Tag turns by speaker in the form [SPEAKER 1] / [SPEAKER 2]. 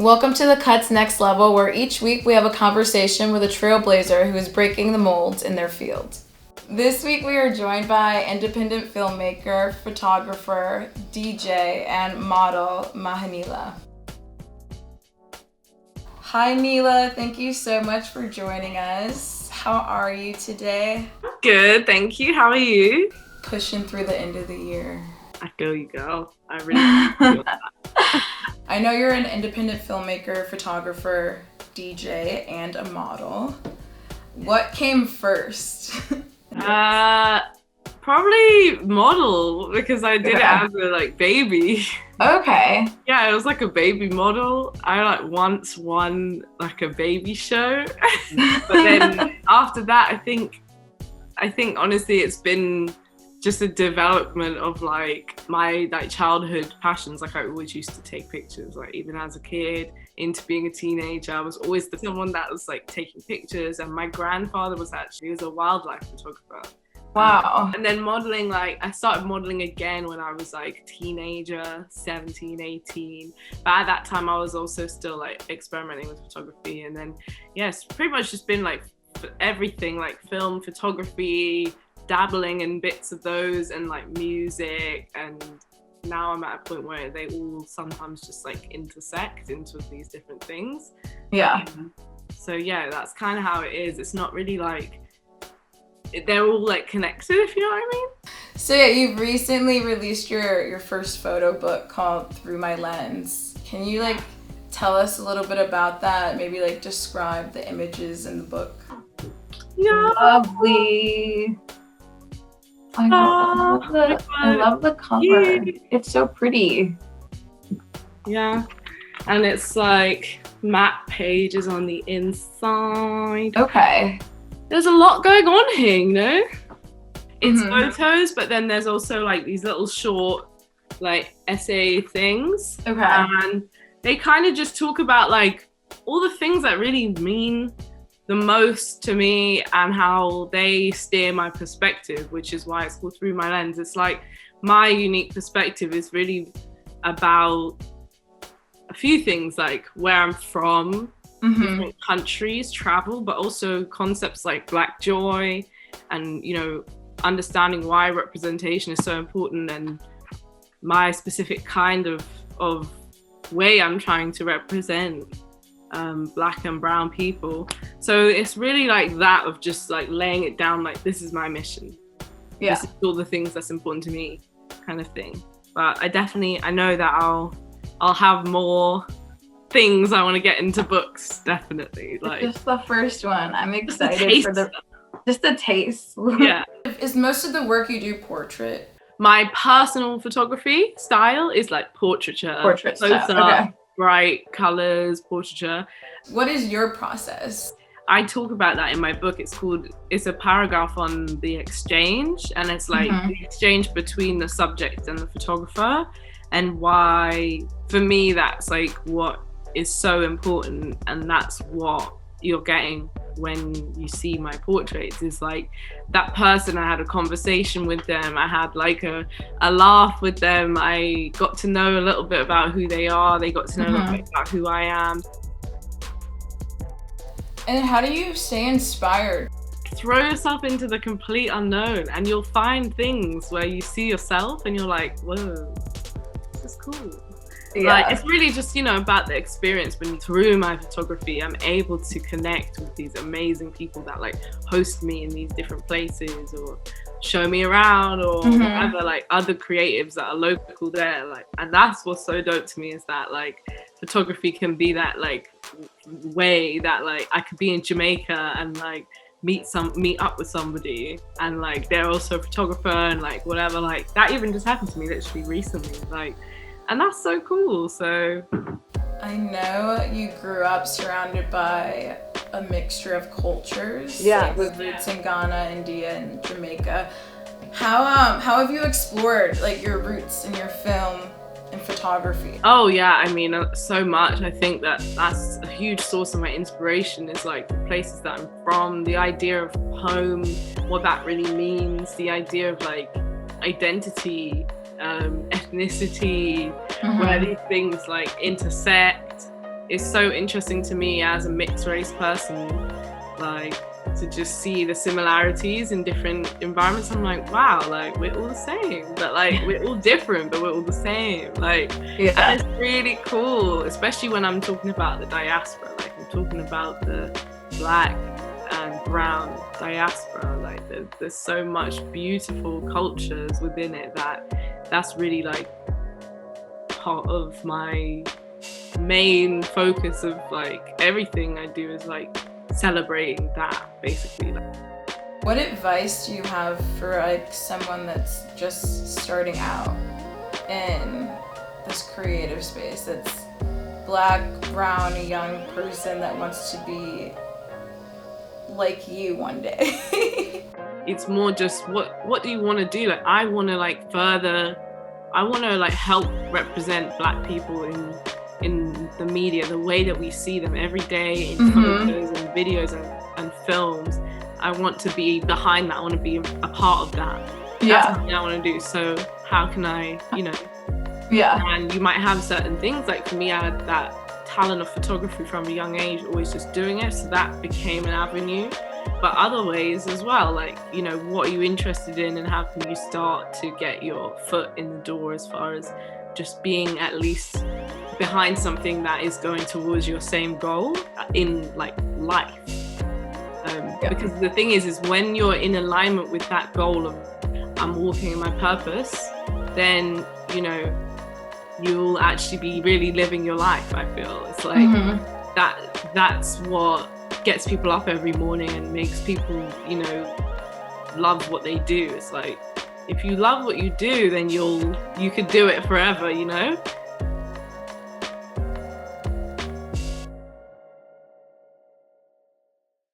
[SPEAKER 1] Welcome to The Cut's Next Level, where each week we have a conversation with a trailblazer who is breaking the molds in their field. This week we are joined by independent filmmaker, photographer, DJ, and model Mahaneela. Hi Neela, thank you so much for joining us. How are you today?
[SPEAKER 2] Good, thank you. How are you?
[SPEAKER 1] Pushing through the end of the year.
[SPEAKER 2] I feel you, girl. I really feel that.
[SPEAKER 1] I know you're an independent filmmaker, photographer, DJ, and a model. What came first?
[SPEAKER 2] Probably model, because I did it as a baby.
[SPEAKER 1] Okay.
[SPEAKER 2] Yeah, it was like a baby model. I once won a baby show. But then after that, I think honestly it's been just a development of my childhood passions. I always used to take pictures, even as a kid into being a teenager. I was always someone that was taking pictures, and my grandfather was a wildlife photographer.
[SPEAKER 1] Wow.
[SPEAKER 2] And then modeling, I started modeling again when I was teenager, 17, 18. But at that time I was also still experimenting with photography. And then yes, pretty much just been everything, film, photography, dabbling in bits of those, and music. And now I'm at a point where they all sometimes just intersect into these different things.
[SPEAKER 1] Yeah.
[SPEAKER 2] So yeah, that's kind of how it is. It's not really they're all connected, if you know what I mean.
[SPEAKER 1] So yeah, you've recently released your first photo book called Through My Lens. Can you tell us a little bit about that? Maybe describe the images in the book.
[SPEAKER 2] Yeah.
[SPEAKER 1] Lovely. I love the cover. Yeah. It's so pretty.
[SPEAKER 2] Yeah. And it's map pages on the inside.
[SPEAKER 1] Okay.
[SPEAKER 2] There's a lot going on here, you know? It's photos, but then there's also these little short essay things.
[SPEAKER 1] Okay.
[SPEAKER 2] And they kind of just talk about all the things that really mean the most to me and how they steer my perspective, which is why it's called Through My Lens. It's my unique perspective is really about a few things, where I'm from, different countries, travel, but also concepts like Black joy and, understanding why representation is so important, and my specific kind of way I'm trying to represent Black and brown people. So it's really that of just laying it down, this is my mission.
[SPEAKER 1] Yeah.
[SPEAKER 2] This is all the things that's important to me, kind of thing. But I know that I'll have more things I want to get into books, definitely.
[SPEAKER 1] Just the first one. I'm excited for just the taste.
[SPEAKER 2] Yeah.
[SPEAKER 1] Is most of the work you do portrait?
[SPEAKER 2] My personal photography style is portraiture.
[SPEAKER 1] Portrait style. Okay.
[SPEAKER 2] Bright colors, portraiture.
[SPEAKER 1] What is your process?
[SPEAKER 2] I talk about that in my book. It's a paragraph on the exchange, and it's the exchange between the subject and the photographer, and why for me that's what is so important, and that's what you're getting when you see my portraits is that person. I had a conversation with them, I had a laugh with them, I got to know a little bit about who they are, they got to know a little bit about who I am.
[SPEAKER 1] And how do you stay inspired?
[SPEAKER 2] Throw yourself into the complete unknown, and you'll find things where you see yourself and you're whoa, this is cool.
[SPEAKER 1] Yeah.
[SPEAKER 2] It's really just, about the experience. When through my photography, I'm able to connect with these amazing people that host me in these different places or show me around or whatever, other creatives that are local there. And that's what's so dope to me, is that photography can be that way that I could be in Jamaica and meet up with somebody, and they're also a photographer, and whatever, that even just happened to me literally recently, and that's so cool. So
[SPEAKER 1] I know you grew up surrounded by a mixture of cultures, with roots in Ghana, India, and Jamaica. How have you explored your roots in your film and photography?
[SPEAKER 2] Oh yeah, so much. I think that's a huge source of my inspiration, is the places that I'm from, the idea of home, what that really means, the idea of identity, ethnicity, where these things intersect, it's so interesting to me as a mixed race person, like, to just see the similarities in different environments. I'm like, wow, like, we're all the same, but like, we're all different, but we're all the same. Like, that is really cool, especially when I'm talking about the diaspora. Like, I'm talking about the Black and brown diaspora. Like, there's so much beautiful cultures within it that's really like part of my main focus of like everything I do, is like celebrating that, basically.
[SPEAKER 1] What advice do you have for like someone that's just starting out in this creative space, that's Black, brown, a young person that wants to be like you one day?
[SPEAKER 2] It's more just what do you want to do? Like, I want to like help represent Black people in the media, the way that we see them every day in photos and videos and films. I want to be behind that. I want to be a part of that. That's something I want to do. So how can I, and you might have certain things. Like, for me, I had that talent of photography from a young age, always just doing it. So that became an avenue. But other ways as well, like, what are you interested in, and how can you start to get your foot in the door as far as just being at least behind something that is going towards your same goal in like life. Because the thing is when you're in alignment with that goal of I'm walking in my purpose, then you'll actually be really living your life. I feel it's like that's what gets people up every morning and makes people love what they do. It's like, if you love what you do, then you could do it forever,